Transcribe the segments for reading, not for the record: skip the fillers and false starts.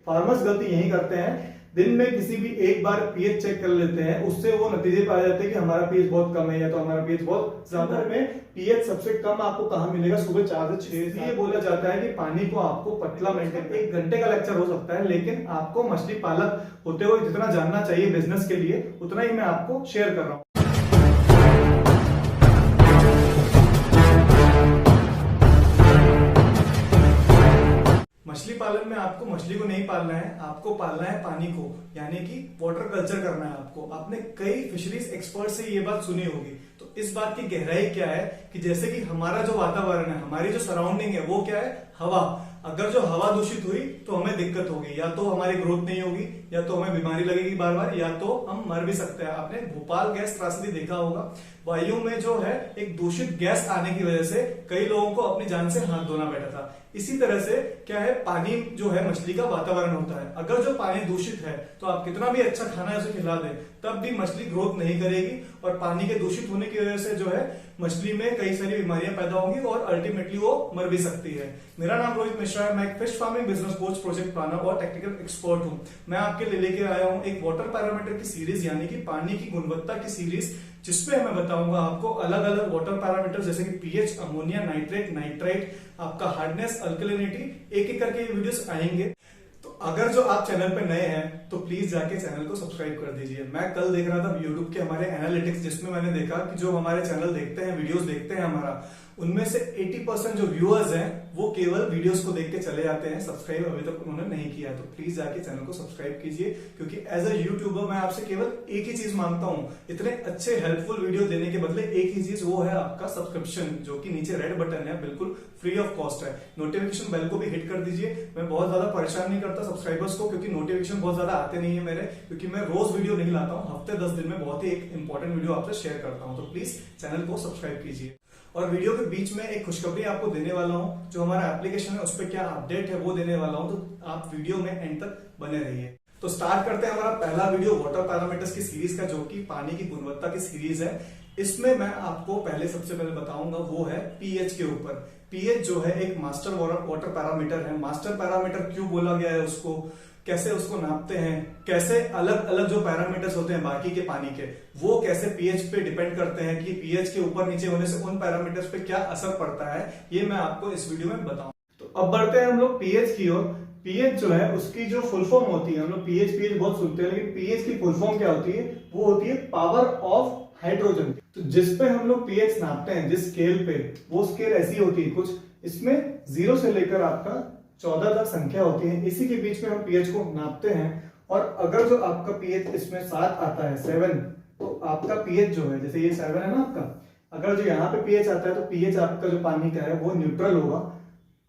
Farmers गलती यही करते हैं, दिन में किसी भी एक बार पीएच चेक कर लेते हैं, उससे वो नतीजे पाए जाते हैं कि हमारा पीएच बहुत कम है या तो हमारा पीएच बहुत ज्यादा है। पीएच सबसे कम आपको कहाँ मिलेगा? सुबह 4 से 6। ये बोला जाता है कि पानी को आपको पतला मेंटेन, 1 घंटे का लेक्चर हो सकता है, लेकिन आपको मछली पालक होते हुए जितना जानना चाहिए बिजनेस के लिए उतना ही मैं आपको शेयर कर रहा हूँ। मछली पालन में आपको मछली को नहीं पालना है, आपको पालना है पानी को, यानी कि वाटर कल्चर करना है आपको। आपने कई फिशरीज एक्सपर्ट से ये बात सुनी होगी। तो इस बात की गहराई क्या है कि जैसे कि हमारा जो वातावरण है, हमारी जो सराउंडिंग है, वो क्या है? हवा। अगर जो हवा दूषित हुई तो हमें दिक्कत होगी, या तो हमारी ग्रोथ नहीं होगी, या तो हमें बीमारी लगेगी बार बार, या तो हम मर भी सकते हैं। आपने भोपाल गैस त्रासदी देखा होगा। वायु में जो है एक दूषित गैस आने की वजह से कई लोगों को अपनी जान से हाथ धोना बैठा था। इसी तरह से क्या है, पानी जो है मछली का वातावरण होता है। अगर जो पानी दूषित है तो आप कितना भी अच्छा खाना उसे खिला दें, तब भी मछली ग्रोथ नहीं करेगी, और पानी के दूषित होने की वजह से जो है मछली में कई सारी बीमारियां पैदा होंगी और अल्टीमेटली वो मर भी सकती है। मेरा नाम रोहित मिश्रा है, मैं एक fish farming business coach, project planner और टेक्निकल एक्सपर्ट हूं। मैं आपके लिए लेके आया हूं एक वाटर पैरामीटर की सीरीज, यानी कि पानी की गुणवत्ता की सीरीज, जिसपे मैं बताऊंगा आपको अलग अलग वाटर पैरामीटर जैसे कि पीएच, अमोनिया, नाइट्रेट, नाइट्राइट, आपका हार्डनेस, अल्कलिनिटी, एक एक करके ये वीडियोस आएंगे। तो अगर जो आप चैनल पे नए हैं तो प्लीज जाके चैनल को सब्सक्राइब कर दीजिए। मैं कल देख रहा था यूट्यूब के हमारे एनालिटिक्स, जिसमें मैंने देखा कि जो हमारे चैनल देखते हैं, वीडियोस देखते हैं हमारा, उनमें से 80% जो व्यूअर्स हैं वो केवल वीडियोस को देख के चले जाते हैं, सब्सक्राइब अभी तक उन्होंने नहीं किया। तो प्लीज जाके चैनल को सब्सक्राइब कीजिए, क्योंकि एज अ यूट्यूबर मैं आपसे केवल एक ही चीज मांगता हूं, इतने अच्छे हेल्पफुल वीडियो देने के बदले एक ही चीज, वो है आपका सब्सक्रिप्शन, जो कि नीचे रेड बटन है, बिल्कुल फ्री ऑफ कॉस्ट है। नोटिफिकेशन बेल को भी हिट कर दीजिए। मैं बहुत ज्यादा परेशान नहीं करता सब्सक्राइबर्स को, क्योंकि नोटिफिकेशन बहुत ज्यादा आते नहीं है मेरे, क्योंकि मैं रोज वीडियो नहीं लाता हूं, हफ्ते 10 दिन में बहुत ही एक इंपॉर्टेंट वीडियो आपसे शेयर करता हूं। तो प्लीज चैनल को सब्सक्राइब कीजिए। और वीडियो के बीच में एक खुशखबरी आपको देने वाला हूं, जो हमारा एप्लीकेशन है उस पर क्या अपडेट है वो देने वाला हूं, तो आप वीडियो में एंड तक बने रहिए। तो स्टार्ट करते हैं हमारा पहला वीडियो वाटर पैरामीटर्स की सीरीज का, जो कि पानी की गुणवत्ता की सीरीज है। इसमें मैं आपको सबसे पहले बताऊंगा वो है पीएच के ऊपर। पीएच जो है एक मास्टर वाटर पैरामीटर है। मास्टर पैरामीटर क्यों बोला गया है उसको, कैसे उसको नापते हैं, कैसे अलग अलग जो पैरामीटर्स होते हैं बाकी के पानी के, वो कैसे पीएच पे डिपेंड करते हैं, कि पीएच के ऊपर नीचे होने से उन पैरामीटर्स पे क्या असर पड़ता है, ये मैं आपको इस वीडियो में बताऊं। तो अब बढ़ते हैं हम लोग पीएच की ओर। पीएच जो है उसकी जो फुल फॉर्म होती है, हम लोग पीएच पीएच बहुत सुनते हैं, लेकिन पीएच की फुल फॉर्म क्या होती है? वो होती है पावर ऑफ हाइड्रोजन। तो जिसपे हम लोग पीएच नापते हैं, जिस स्केल पे, वो स्केल ऐसी होती है कुछ, इसमें 0 से लेकर आपका 14 तक संख्या होती है। इसी के बीच में हम पीएच को नापते हैं, और अगर जो आपका पीएच इसमें 7 आता है, 7, तो आपका पीएच जो है, जैसे ये 7 है ना आपका, अगर जो यहाँ पे पीएच आता है तो पीएच आपका जो पानी का है वो न्यूट्रल होगा।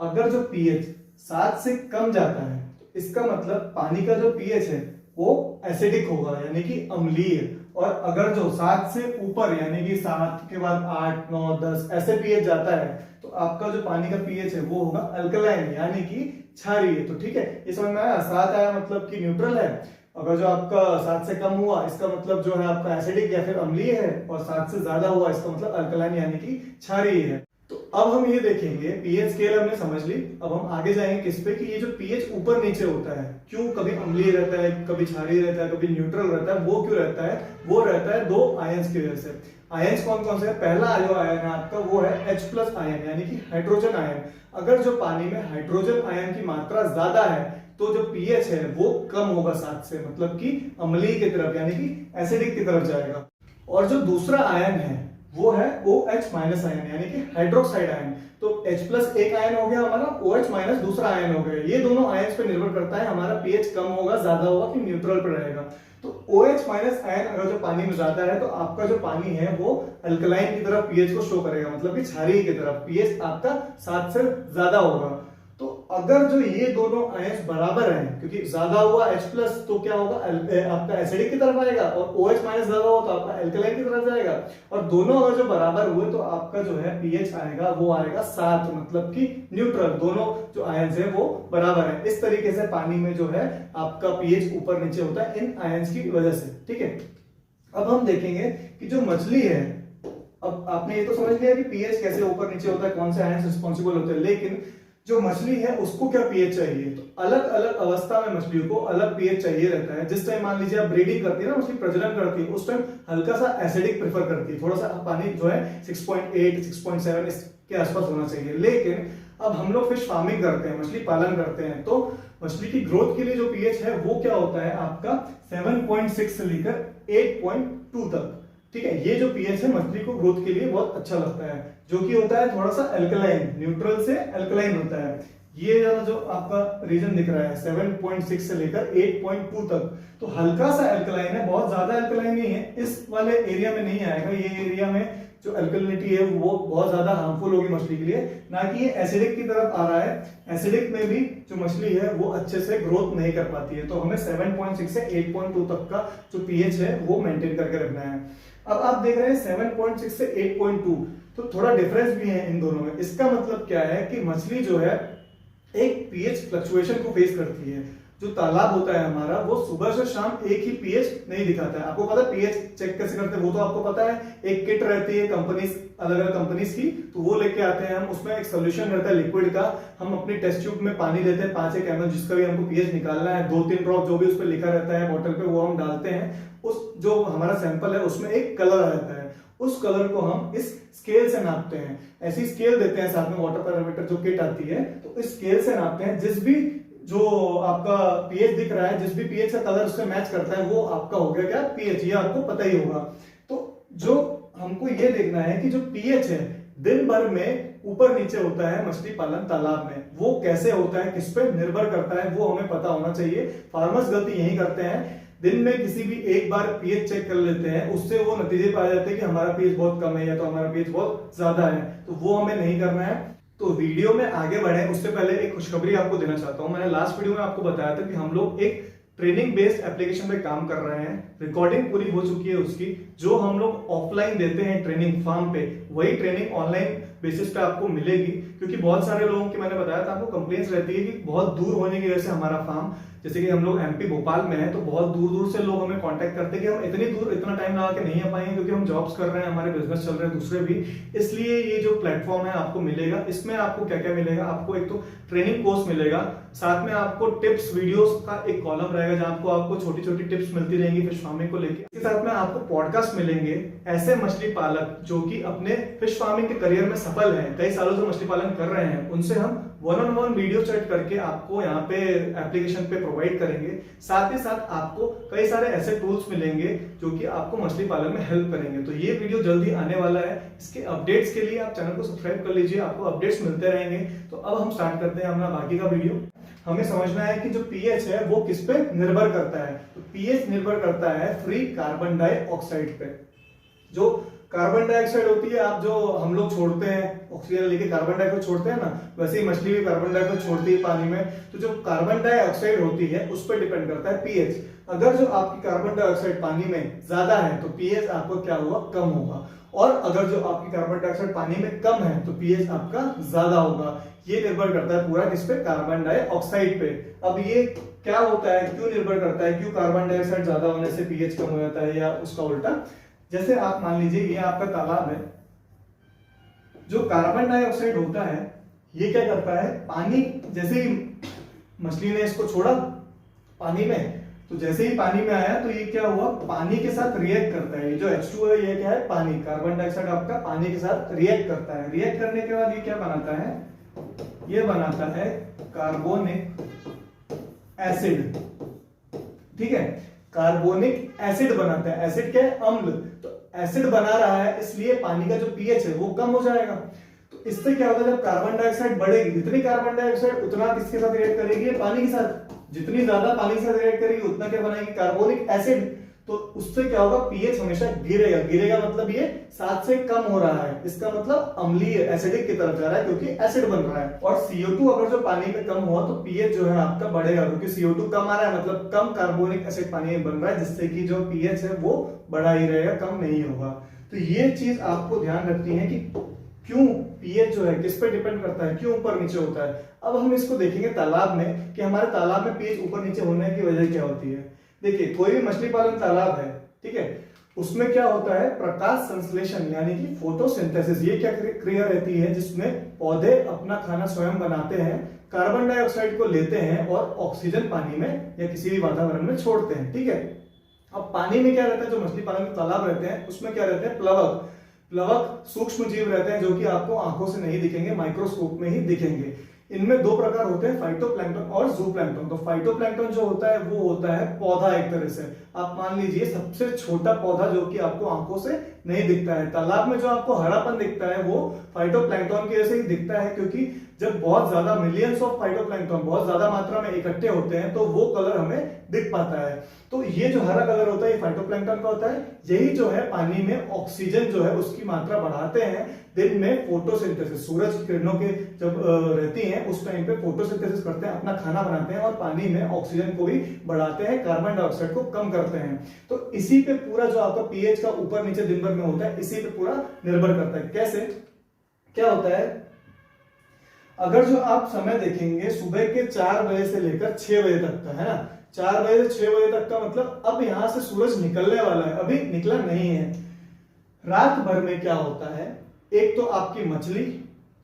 अगर जो पीएच 7 से कम जाता है तो इसका मतलब पानी का जो पीएच है वो एसिडिक होगा, यानी कि अम्लीय। और अगर जो 7 से ऊपर, यानी कि 7 के बाद 8, 9, 10 ऐसे पीएच जाता है, तो आपका जो पानी का पीएच है वो होगा अल्कलाइन, यानी कि क्षारीय। तो ठीक है, ये समझ में आया? 7 आया मतलब कि न्यूट्रल है। अगर जो आपका 7 से कम हुआ, इसका मतलब जो है आपका एसिडिक या फिर अम्लीय है, और 7 से ज्यादा हुआ, इसका मतलब अल्कलाइन यानी कि क्षारीय है। तो अब हम ये देखेंगे, पीएच स्केल हमने समझ ली, अब हम आगे जाएंगे किस पे, कि ये जो पीएच ऊपर नीचे होता है, क्यों कभी अम्लीय रहता है, कभी क्षारीय रहता है, कभी न्यूट्रल रहता है, वो क्यों रहता है? वो रहता है 2 आयंस की वजह से। आयंस कौन कौन से है? पहला जो आयन है आपका वो है H+ आयन, यानी कि हाइड्रोजन आयन। अगर जो पानी में हाइड्रोजन आयन की मात्रा ज्यादा है तो जो पीएच है वो कम होगा 7 से, मतलब कि अम्लीय की तरफ, यानी कि एसिडिक की तरफ जाएगा। और जो दूसरा आयन है वो है OH- आयन, यानी कि हाइड्रोक्साइड आयन। तो H+ एक आयन हो गया हमारा, OH- दूसरा आयन हो गया। ये दोनों आयन्स पे निर्भर करता है हमारा पीएच कम होगा, ज्यादा होगा, कि न्यूट्रल पे रहेगा। तो OH- आयन अगर जो पानी में ज्यादा है तो आपका जो पानी है वो अल्कलाइन की तरफ पीएच को शो करेगा, मतलब कि क्षारीय की तरफ, पीएच आपका 7 से ज्यादा होगा। तो अगर जो ये दोनों आयंस बराबर हैं, क्योंकि ज्यादा हुआ H+ तो क्या होगा? आपका एसिडिक की तरफ आएगा, और OH- ज्यादा हो तो आपका अल्कलाइन की तरफ जाएगा। और दोनों अगर जो बराबर हुए तो आपका जो है पीएच आएगा वो आएगा 7, मतलब कि न्यूट्रल। दोनों जो आयंस है वो बराबर है। इस तरीके से पानी में जो है आपका पीएच ऊपर नीचे होता है इन आयंस की वजह से। ठीक है, अब हम देखेंगे कि जो मछली है, अब आपने ये तो समझ लिया कि पीएच कैसे ऊपर नीचे होता है, कौन से आयंस रिस्पॉन्सिबल होते हैं, लेकिन जो मछली है उसको क्या पीएच चाहिए, तो अलग अलग अवस्था में मछलियों को अलग पीएच चाहिए रहता है। जिस टाइम मान लीजिए आप ब्रीडिंग करती है ना, मछली प्रजनन करती है, उस टाइम हल्का सा एसिडिक प्रेफर करती है, थोड़ा सा पानी जो है 6.8 6.7 इसके आसपास होना चाहिए। लेकिन अब हम लोग फिश फार्मिंग करते हैं, मछली पालन करते हैं, तो मछली की ग्रोथ के लिए जो पीएच है वो क्या होता है आपका 7.6 से लेकर 8.2 तक। ठीक है, ये जो पीएच है मछली को ग्रोथ के लिए बहुत अच्छा लगता है, जो कि होता है थोड़ा सा अल्कलाइन, न्यूट्रल से अल्कलाइन होता है। ये जो आपका रीजन दिख रहा है 7.6 से लेकर 8.2 तक, तो हल्का सा अल्कलाइन है, बहुत ज्यादा अल्कलाइन नहीं है, इस वाले एरिया में नहीं आएगा। ये एरिया में जो अल्कलिनिटी है वो बहुत ज्यादा हार्मफुल होगी मछली के लिए, ना कि ये एसिडिक की तरफ आ रहा है। एसिडिक में भी जो मछली है वो अच्छे से ग्रोथ नहीं कर पाती है, तो हमें 7.6 से 8.2 तक का जो पीएच है वो मेंटेन करके रखना है। अब आप देख रहे हैं 7.6 से 8.2, तो थोड़ा डिफरेंस भी है इन दोनों में। इसका मतलब क्या है कि मछली जो है एक पीएच फ्लक्चुएशन को फेस करती है। जो तालाब होता है हमारा वो सुबह से शाम एक ही पीएच नहीं दिखाता है। आपको पता है पीएच चेक कैसे करते हैं, वो तो आपको पता है, एक किट रहती है कंपनीज, अलग अलग कंपनीज की, तो वो लेके आते हैं हम, उसमें एक सोल्यूशन रहता है लिक्विड का, हम अपनी टेस्ट ट्यूब में पानी लेते हैं 5 ml, जिसका भी हमको पीएच निकालना है, 2-3 ड्रॉप जो भी उस पर लिखा रहता है बोतल पे वो हम डालते हैं। उस जो हमारा सैंपल है उसमें एक कलर आ जाता है, उस कलर को हम इस स्केल से नापते हैं। ऐसी स्केल देते हैं साथ में, वाटर पैरामीटर जो किट आती है, तो इस स्केल से नापते हैं। जिस भी जो आपका पीएच दिख रहा है, जिस भी पीएच का कलर उससे मैच करता है वो आपका हो गया क्या पीएच, ये आपको पता ही होगा। तो जो हमको ये देखना है कि जो पीएच है दिन भर में ऊपर नीचे होता है मछली पालन तालाब में, वो कैसे होता है, किस पे निर्भर करता है, वो हमें पता होना चाहिए। फार्मर्स गलती यही करते हैं, दिन में किसी भी एक बार पीएच चेक कर लेते हैं, उससे वो नतीजे पे आ जाते हैं कि हमारा पीएच बहुत कम है या तो हमारा पीएच बहुत ज्यादा है, तो वो हमें नहीं करना है। तो वीडियो में आगे बढ़े उससे पहले एक खुशखबरी आपको देना चाहता हूं। मैंने लास्ट वीडियो में आपको बताया था कि हम लोग एक ट्रेनिंग बेस्ड एप्लीकेशन पे काम कर रहे हैं, रिकॉर्डिंग पूरी हो चुकी है उसकी। जो हम लोग ऑफलाइन देते हैं ट्रेनिंग फार्म पे, वही ट्रेनिंग ऑनलाइन बेसिस पे आपको मिलेगी, क्योंकि बहुत सारे लोगों की मैंने बताया था आपको कंप्लेंट्स रहती है कि बहुत दूर होने की वजह से हमारा फार्म, जैसे कि हम लोग एमपी भोपाल में है, तो बहुत दूर दूर से लोग हमें कांटेक्ट करते हैं कि हम इतनी दूर इतना टाइम लगा के नहीं आ पाएंगे, क्योंकि हम जॉब्स कर रहे हैं, हमारे बिजनेस चल रहे हैं दूसरे भी। इसलिए ये जो प्लेटफॉर्म है आपको मिलेगा, इसमें आपको क्या क्या मिलेगा, आपको एक तो ट्रेनिंग कोर्स मिलेगा, साथ में आपको टिप्स वीडियोस का एक कॉलम रहेगा जहां आपको छोटी छोटी टिप्स मिलती रहेंगी फिश फार्मिंग को लेकर। इसके साथ में आपको पॉडकास्ट मिलेंगे, ऐसे मछली पालक जो कि अपने फिश फार्मिंग के करियर में सफल हैं, कई सालों से मछली पालन कर रहे हैं, उनसे हम 1-on-1 वीडियो चैट करके आपको यहाँ पे एप्लीकेशन पे प्रोवाइड करेंगे। साथ ही साथ आपको कई सारे ऐसे टूल्स मिलेंगे जो कि आपको मछली पालन में हेल्प करेंगे। तो ये वीडियो जल्दी आने वाला है, इसके अपडेट्स के लिए आप चैनल को सब्सक्राइब कर लीजिए, आपको अपडेट्स मिलते रहेंगे। तो अब हम स्टार्ट करते हैं अपना बाकी का वीडियो। हमें समझना है कि जो पीएच है वो किस पे निर्भर करता है। तो पीएच निर्भर करता है फ्री कार्बन डाइऑक्साइड पे। जो कार्बन डाइऑक्साइड होती है, आप जो हम लोग छोड़ते हैं, ऑक्सीजन लेके कार्बन डाइऑक्साइड छोड़ते हैं ना, वैसे ही मछली भी कार्बन डाइऑक्साइड छोड़ती है पानी में। तो जो कार्बन डाइऑक्साइड होती है उस पर डिपेंड करता है पीएच। अगर जो आपकी कार्बन डाइऑक्साइड पानी में ज्यादा है तो पीएच आपको क्या होगा, कम होगा, और अगर जो आपकी कार्बन डाइऑक्साइड पानी में कम है तो पीएच आपका ज्यादा होगा। ये निर्भर करता है पूरा किस पे, कार्बन डाइऑक्साइड पे। अब ये क्या होता है, क्यों निर्भर करता है, क्यों कार्बन डाइऑक्साइड ज्यादा होने से पीएच कम हो जाता है या उसका उल्टा। जैसे आप मान लीजिए ये आपका तालाब है, जो कार्बन डाइऑक्साइड होता है ये क्या करता है, पानी जैसे ही मछली ने इसको छोड़ा पानी में, तो जैसे ही पानी में आया तो ये क्या हुआ, पानी के साथ रिएक्ट करता है। ये जो H2 है ये क्या है, पानी, कार्बन डाइऑक्साइड आपका पानी के साथ रिएक्ट करता है। रिएक्ट करने के बाद ये क्या बनाता है, ये बनाता है कार्बोनिक एसिड। ठीक है, कार्बोनिक एसिड बनाता है। एसिड क्या है, अम्ल। तो एसिड बना रहा है, इसलिए पानी का जो पीएच है वो कम हो जाएगा। तो इससे क्या होगा, जब कार्बन डाइऑक्साइड बढ़ेगी, जितनी कार्बन डाइऑक्साइड उतना किसके साथ रिएक्ट करेगी, पानी के साथ। जितनी ज्यादा पानी के साथ रिएक्ट करेगी उतना क्या बनाएगी, कार्बोनिक एसिड। तो उससे क्या होगा, पीएच हमेशा गिरेगा। गिरेगा मतलब ये 7 से कम हो रहा है, इसका मतलब अम्लीय एसिडिक की तरफ जा रहा है, क्योंकि एसिड बन रहा है। और CO2 अगर जो पानी में कम हुआ तो पीएच जो है आपका बढ़ेगा, क्योंकि CO2 कम आ रहा है, मतलब कम कार्बोनिक एसिड पानी में बन रहा है, जिससे कि जो पीएच है वो बढ़ा ही रहेगा, कम नहीं होगा। तो ये चीज आपको ध्यान रखनी है कि क्यों पीएच जो है किस पे डिपेंड करता है, क्यों ऊपर नीचे होता है। अब हम इसको देखेंगे तालाब में कि हमारे तालाब में पीएच ऊपर नीचे होने की वजह क्या होती है। देखिए, कोई भी मछली पालन तालाब है, ठीक है, उसमें क्या होता है, प्रकाश संश्लेषण यानी कि फोटोसिंथेसिस। ये क्या क्रिया रहती है जिसमें पौधे अपना खाना स्वयं बनाते हैं, कार्बन डाइऑक्साइड को लेते हैं और ऑक्सीजन पानी में या किसी भी वातावरण में छोड़ते हैं। ठीक है, अब पानी में क्या रहता है, जो मछली पालन के तालाब रहते हैं उसमें क्या रहते हैं, प्लवक। प्लवक सूक्ष्म जीव रहते हैं जो कि आपको आंखों से नहीं दिखेंगे, माइक्रोस्कोप में ही दिखेंगे। इनमें दो प्रकार होते हैं, फाइटोप्लैंक्टन और जूप्लैंक्टन। तो फाइटोप्लैंक्टन जो होता है वो होता है पौधा, एक तरह से आप मान लीजिए सबसे छोटा पौधा जो कि आपको आंखों से नहीं दिखता है। तालाब में जो आपको हरापन दिखता है वो फाइटोप्लैंक्टन के जैसे ही दिखता है, क्योंकि जब बहुत ज्यादा मिलियंस ऑफ फाइटोप्लैंक्टन बहुत ज्यादा मात्रा में इकट्ठे होते हैं तो वो कलर हमें दिख पाता है। तो ये जो हरा कलर होता है ये फाइटोप्लैंक्टन का होता है। यही जो है पानी में ऑक्सीजन जो है उसकी मात्रा बढ़ाते हैं। दिन में फोटोसिंथेसिस, सूरज की किरणों के जब रहती हैं उस टाइम पे फोटोसिंथेसिस करते हैं, अपना खाना बनाते हैं और पानी में ऑक्सीजन को भी बढ़ाते हैं, कार्बन डाइऑक्साइड को कम करते हैं। तो इसी पे पूरा जो आपका पीएच का ऊपर नीचे दिन भर में होता है, इसी पे पूरा निर्भर करता है। कैसे क्या होता है, अगर जो आप समय देखेंगे सुबह के 4 बजे से लेकर 6 बजे तक का है ना, 4 बजे से 6 बजे तक का मतलब अब यहां से सूरज निकलने वाला है, अभी निकला नहीं है। रात भर में क्या होता है, एक तो आपकी मछली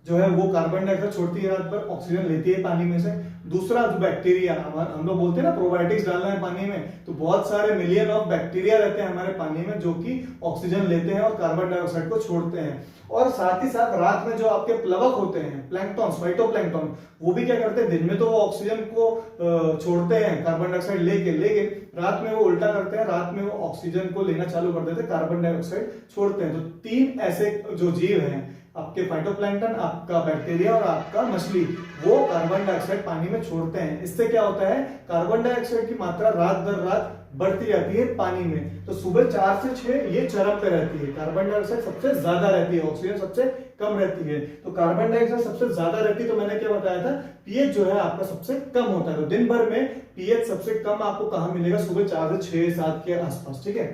जो है वो कार्बन डाइऑक्साइड छोड़ती है, रात भर ऑक्सीजन लेती है पानी में से। दूसरा जो बैक्टीरिया, हम लोग बोलते हैं ना प्रोबायोटिक्स डालना है पानी में, तो बहुत सारे मिलियन ऑफ बैक्टीरिया रहते हैं हमारे पानी में जो कि ऑक्सीजन लेते हैं और कार्बन डाइऑक्साइड को छोड़ते हैं। और साथ ही साथ रात में जो आपके प्लवक होते हैं, प्लैंक्टन, फाइटोप्लैंक्टन, वो भी क्या करते हैं, दिन में तो वो ऑक्सीजन को छोड़ते हैं कार्बन डाइऑक्साइड लेके, लेकिन रात में वो उल्टा करते हैं, रात में वो ऑक्सीजन को लेना चालू कर देते हैं, कार्बन डाइऑक्साइड छोड़ते हैं। तो 3 ऐसे जो जीव हैं, आपके फाइटोप्लैंक्टन, आपका बैक्टीरिया और आपका मछली, वो कार्बन डाइऑक्साइड पानी में छोड़ते हैं। इससे क्या होता है, कार्बन डाइऑक्साइड की मात्रा रात दर रात बढ़ती जाती है पानी में। तो सुबह 4 से 6 ये चरम पे रहती है, कार्बन डाइऑक्साइड सबसे ज्यादा रहती है, ऑक्सीजन सबसे कम रहती है। तो कार्बन डाइऑक्साइड सबसे ज्यादा रहती है, तो मैंने क्या बताया था, पीएच जो है आपका सबसे कम होता है। तो दिन भर में पीएच सबसे कम आपको कहां मिलेगा, सुबह 4 से 6 7 के आसपास। ठीक है,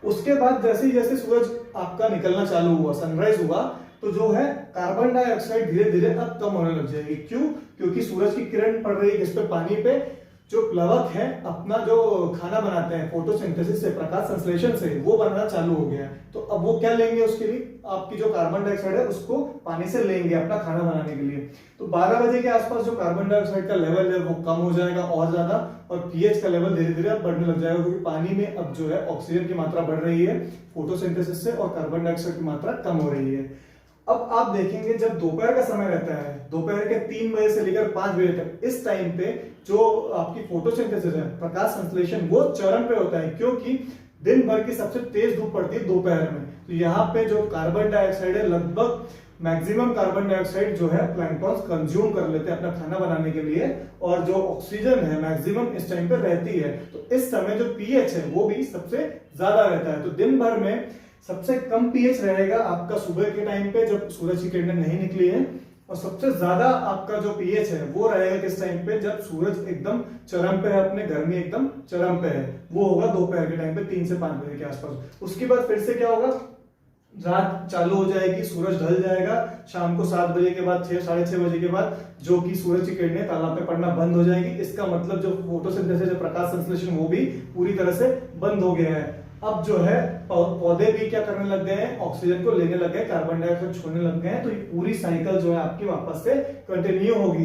उसके बाद जैसे जैसे सूरज आपका निकलना चालू हुआ, सनराइज हुआ, तो जो है कार्बन डाइऑक्साइड धीरे धीरे अब कम होने लग जाएगी। क्यों, क्योंकि सूरज की किरण पड़ रही है इस पे, पानी पे। जो प्लवक है अपना जो खाना बनाते हैं फोटोसिंथेसिस से, प्रकाश संश्लेषण से, वो बनना चालू हो गया है। तो अब वो क्या लेंगे, उसके लिए आपकी जो कार्बन डाइऑक्साइड है उसको पानी से लेंगे अपना खाना बनाने के लिए। तो 12 बजे के आसपास जो कार्बन डाइऑक्साइड का लेवल है वो कम हो जाएगा और ज्यादा, और पीएच का लेवल धीरे धीरे बढ़ने लग जाएगा, क्योंकि पानी में अब जो है ऑक्सीजन की मात्रा बढ़ रही है फोटोसिंथेसिस से और कार्बन डाइऑक्साइड की मात्रा कम हो रही है। अब आप देखेंगे जब दोपहर का समय रहता है, दोपहर के 3 बजे से लेकर 5 बजे तक, इस टाइम पे जो आपकी फोटोसिंथेसिस है, प्रकाश संश्लेषण, वो चरम पे होता है, क्योंकि दिन भर की सबसे तेज धूप पड़ती है दोपहर में। तो यहाँ पे जो कार्बन डाइऑक्साइड है, लगभग मैक्सिमम कार्बन डाइऑक्साइड जो है प्लैंक्टन कंज्यूम कर लेते हैं अपना खाना बनाने के लिए, और जो ऑक्सीजन है मैक्सिमम इस टाइम पे रहती है। तो इस समय जो पीएच है वो भी सबसे ज्यादा रहता है। तो दिन भर में सबसे कम पीएच रहेगा आपका सुबह के टाइम पे जब सूरज की किरणें नहीं निकली है, और सबसे ज्यादा आपका जो पीएच है वो रहेगा किस टाइम पे, जब सूरज एकदम चरम पे है, अपने गर्मी एकदम चरम पे है, वो होगा दोपहर के टाइम पे 3 से 5 बजे के आसपास। उसके बाद फिर से क्या होगा, रात चालू हो जाएगी, सूरज ढल जाएगा, शाम को 7 बजे के बाद 6 साढ़े 6 बजे के बाद जो कि सूरज की किरणें तालाब में पड़ना बंद हो जाएगी। इसका मतलब जो फोटोसिंथेसिस, जो प्रकाश संश्लेषण, वो भी पूरी तरह से बंद हो गया है। अब जो है पौधे भी क्या करने लग गए हैं, ऑक्सीजन को लेने लग गए, कार्बन डाइऑक्साइड छोड़ने लग गए हैं। तो ये पूरी साइकिल जो है आपकी वापस से कंटिन्यू होगी।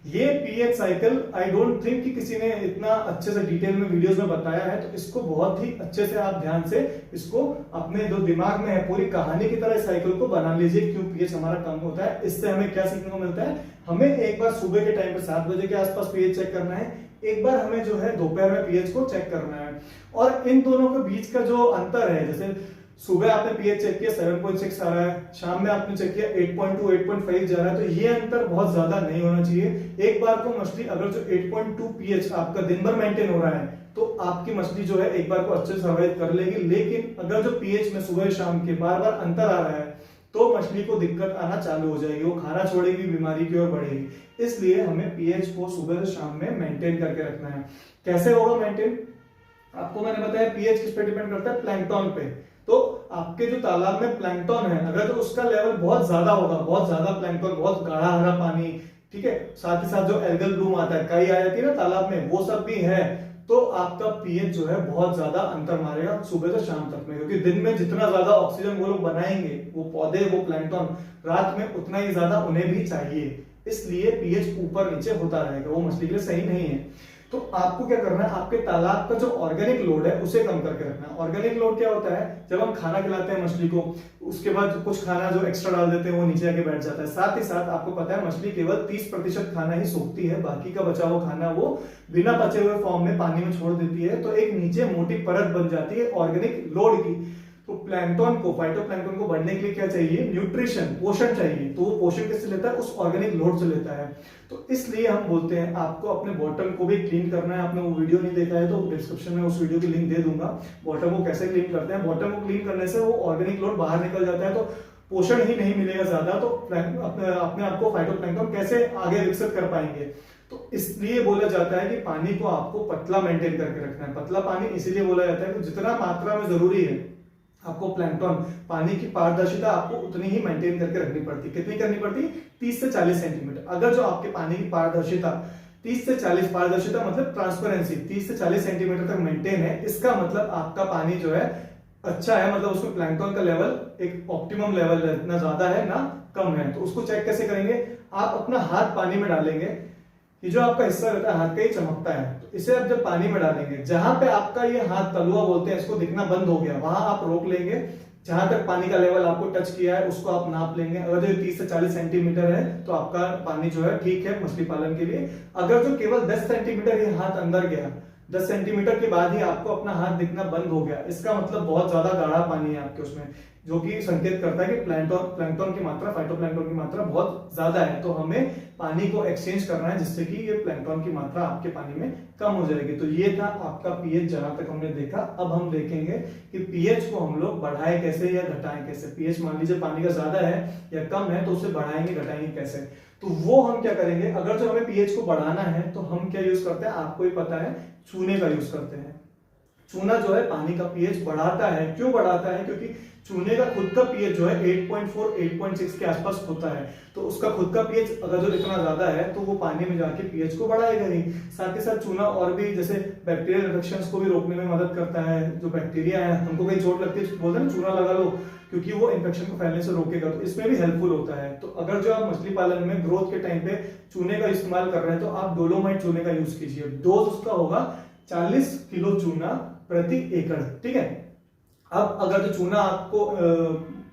ये pH cycle I don't think कि किसी ने इतना अच्छे से डिटेल में वीडियोस में बताया है, तो इसको बहुत ही अच्छे से आप ध्यान से इसको अपने जो दिमाग में है पूरी कहानी की तरह इस साइकिल को बना लीजिए, क्यों पीएच हमारा कम होता है। इससे हमें क्या सीखने को मिलता है, हमें एक बार सुबह के टाइम पे 7 बजे के आसपास पीएच चेक करना है, एक बार हमें जो है दोपहर में पीएच को चेक करना है। और इन दोनों के बीच का जो अंतर है, जैसे सुबह आपने पीएच चेक किया 7.6 आ रहा है, शाम में आपने चेक किया 8.2 8.5 जा रहा है, तो ये अंतर बहुत ज्यादा नहीं होना चाहिए। एक बार को मछली अगर जो 8.2 पीएच आपका दिन भर मेंटेन हो रहा है, तो आपकी मछली जो है एक बार को अच्छे से सर्वाइव कर लेगी। लेकिन अगर जो पीएच में सुबह शाम के बार बार अंतर आ रहा है, तो मछली को दिक्कत आना चालू हो जाएगी, वो खाना छोड़ेगी, बीमारी की ओर बढ़ेगी। इसलिए हमें पीएच को सुबह से शाम में मेंटेन करके रखना है। कैसे होगा मेंटेन, आपको मैंने बताया पीएच किस पे डिपेंड करता है, प्लैंक्टन पे। तो आपके जो तालाब में प्लैंक्टन है, अगर तो उसका लेवल बहुत ज्यादा होगा, बहुत ज्यादा प्लैंक्टन, बहुत गाढ़ा हरा पानी, ठीक है, साथ ही साथ जो एल्गल ब्लूम आता है, काई आ जाती है ना तालाब में, वो सब भी है, तो आपका पीएच जो है बहुत ज्यादा अंतर मारेगा सुबह से शाम तक में, क्योंकि दिन में जितना ज्यादा ऑक्सीजन वो लोग बनाएंगे, वो पौधे, वो प्लैंक्टन, रात में उतना ही ज्यादा उन्हें भी चाहिए, इसलिए पीएच ऊपर नीचे होता रहेगा, वो मछली के लिए सही नहीं है। तो आपको क्या करना है, आपके तालाब का जो ऑर्गेनिक लोड है उसे कम करके रखना है। ऑर्गेनिक लोड क्या होता है, जब हम खाना खिलाते हैं मछली को, उसके बाद कुछ खाना जो एक्स्ट्रा डाल देते हैं वो नीचे आके बैठ जाता है। साथ ही साथ आपको पता है मछली केवल 30% खाना ही सोखती है, बाकी का बचा हुआ खाना वो बिना पचे हुए फॉर्म में पानी में छोड़ देती है, तो एक नीचे मोटी परत बन जाती है ऑर्गेनिक लोड की। तो प्लैंक्टन को, फाइटोप्लैंक्टन को बढ़ने के लिए क्या चाहिए, न्यूट्रिशन, पोषण चाहिए। तो वो पोषण किससे लेता है, उस ऑर्गेनिक लोड से लेता है। तो इसलिए हम बोलते हैं आपको अपने बॉटल को भी क्लीन करना है। आपने वो वीडियो नहीं देखा है तो डिस्क्रिप्शन में उस वीडियो की लिंक दे दूंगा। बॉटल को कैसे क्लीन करते हैं, बॉटल को क्लीन करने से वो ऑर्गेनिक लोड बाहर निकल जाता है, तो पोषण ही नहीं मिलेगा ज्यादा, तो अपने आप को फाइटोप्लैंक्टन कैसे आगे विकसित कर पाएंगे। तो इसलिए बोला जाता है कि पानी को आपको पतला मेंटेन करके रखना है। पतला पानी इसीलिए बोला जाता है कि जितना मात्रा में जरूरी है आपको प्लैंक्टन, पानी की पारदर्शिता आपको उतनी ही मेंटेन करके रखनी पड़ती है। कितनी करनी पड़ती है, 30 से 40 सेंटीमीटर। अगर जो आपके पानी की पारदर्शिता 30 से 40, पारदर्शिता मतलब ट्रांसपेरेंसी 30 से 40 सेंटीमीटर तक मेंटेन है, इसका मतलब आपका पानी जो है अच्छा है, मतलब उसमें प्लैंक्टन का लेवल एक ऑप्टिमम लेवल है, ना ज्यादा है ना कम है। तो उसको चेक कैसे करेंगे, आप अपना हाथ पानी में डालेंगे, ये जो आपका हिस्सा रहता है हाथ का ही चमकता है, तो इसे आप जब पानी में डालेंगे, जहां पे आपका ये हाथ तलुआ बोलते हैं इसको दिखना बंद हो गया, वहां आप रोक लेंगे। जहां तक पानी का लेवल आपको टच किया है उसको आप नाप लेंगे। अगर जो 30 से 40 सेंटीमीटर है तो आपका पानी जो है ठीक है मछली पालन के लिए। अगर जो केवल 10 सेंटीमीटर ये हाथ अंदर गया, 10 सेंटीमीटर के बाद ही आपको अपना हाथ दिखना बंद हो गया, इसका मतलब बहुत ज्यादा गाढ़ा पानी है आपके उसमें, जो कि संकेत करता है कि प्लैंक्टन की मात्रा, फाइटोप्लैंक्टन की मात्रा बहुत ज्यादा है। तो हमें पानी को एक्सचेंज करना है जिससे कि ये प्लैंक्टन की मात्रा आपके पानी में कम हो जाएगी। तो ये था आपका पीएच जहां तक हमने देखा। अब हम देखेंगे कि पीएच को हम लोग बढ़ाएं कैसे या घटाएं कैसे। पीएच मान लीजिए पानी का ज्यादा है या कम है तो उसे बढ़ाएंगे घटाएंगे कैसे, तो वो हम क्या करेंगे। अगर जो हमें पीएच को बढ़ाना है तो हम क्या यूज करते हैं, आपको ही पता है, चूने का यूज करते हैं। चूना जो है पानी का पीएच बढ़ाता है। क्यों बढ़ाता है, क्योंकि चूने का खुद का पीएच जो है 8.4 8.6 के आसपास होता है, तो उसका खुद का पीएच अगर जो इतना ज्यादा है तो वो पानी में जाके पीएच को बढ़ाएगा ही। साथ ही साथ चूना और भी जैसे बैक्टीरियल इन्फेक्शंस को भी रोकने में मदद करता है। जो बैक्टीरिया है, हमको कहीं चोट लगती है बोलते हैं ना चूना लगा लो, क्योंकि वो इन्फेक्शन को फैलने से रोकेगा, तो इसमें भी हेल्पफुल होता है। तो अगर जो आप मछली पालन में ग्रोथ के टाइम पे चूने का इस्तेमाल कर रहे हैं तो आप डोलोमाइट चूने का यूज कीजिए। डोज उसका होगा 40 किलो चूना प्रति एकड़, ठीक है। अब अगर जो चूना आपको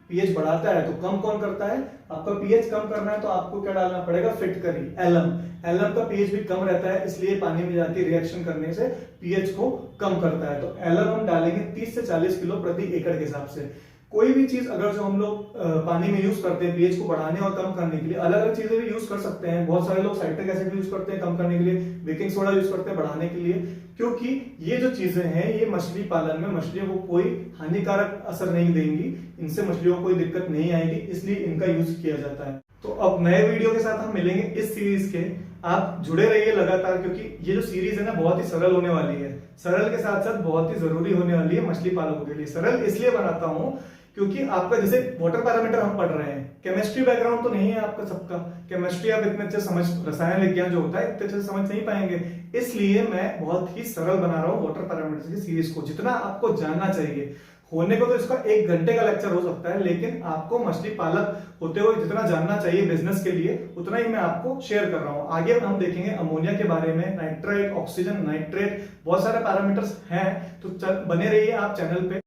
पीएच बढ़ाता है तो कम कौन करता है, आपका पीएच कम करना है तो आपको क्या डालना पड़ेगा, फिटकरी, एलम। एलम का पीएच भी कम रहता है, इसलिए पानी में जाके रिएक्शन करने से पीएच को कम करता है। तो एलम हम डालेंगे 30 से 40 किलो प्रति एकड़ के हिसाब से। कोई भी चीज अगर जो हम लोग पानी में यूज करते हैं पीएच को बढ़ाने और कम करने के लिए, अलग अलग चीजें भी यूज कर सकते हैं। बहुत सारे लोग साइट्रिक एसिड यूज करते हैं कम करने के लिए, बेकिंग सोडा यूज करते हैं बढ़ाने के लिए, क्योंकि ये जो चीजें हैं ये मछली पालन में मछलियों को कोई हानिकारक असर नहीं देंगी, इनसे मछलियों को कोई दिक्कत नहीं आएगी, इसलिए इनका यूज किया जाता है। तो अब नए वीडियो के साथ हम मिलेंगे इस सीरीज के। आप जुड़े रहिए लगातार, क्योंकि ये जो सीरीज है ना बहुत ही सरल होने वाली है। सरल के साथ साथ बहुत ही जरूरी होने वाली है मछली पालकों के लिए। सरल इसलिए बनाता हूँ क्योंकि आपका जैसे वाटर पैरामीटर हम पढ़ रहे हैं, केमिस्ट्री बैकग्राउंड तो नहीं है आपका सबका, केमिस्ट्री आप इतने अच्छे समझ, रसायन विज्ञान जो होता है इतने अच्छे समझ नहीं पाएंगे, इसलिए मैं बहुत ही सरल बना रहा हूँ वाटर पैरामीटर्स की सीरीज को। जितना आपको जानना चाहिए, होने को तो इसका 1 घंटे का लेक्चर हो सकता है, लेकिन आपको मछली पालक होते हुए जितना जानना चाहिए बिजनेस के लिए उतना ही मैं आपको शेयर कर रहा हूँ। आगे हम देखेंगे अमोनिया के बारे में, नाइट्राइट, ऑक्सीजन, नाइट्रेट, बहुत सारे पैरामीटर्स हैं। तो बने रहिए आप चैनल पे।